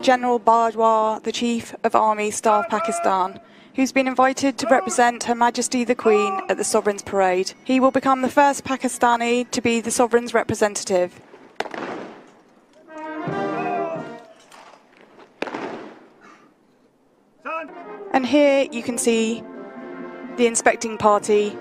General Bajwa, the Chief of Army Staff Pakistan, who's been invited to represent Her Majesty the Queen at the Sovereign's Parade. He will become the first Pakistani to be the Sovereign's representative. And here you can see the inspecting party.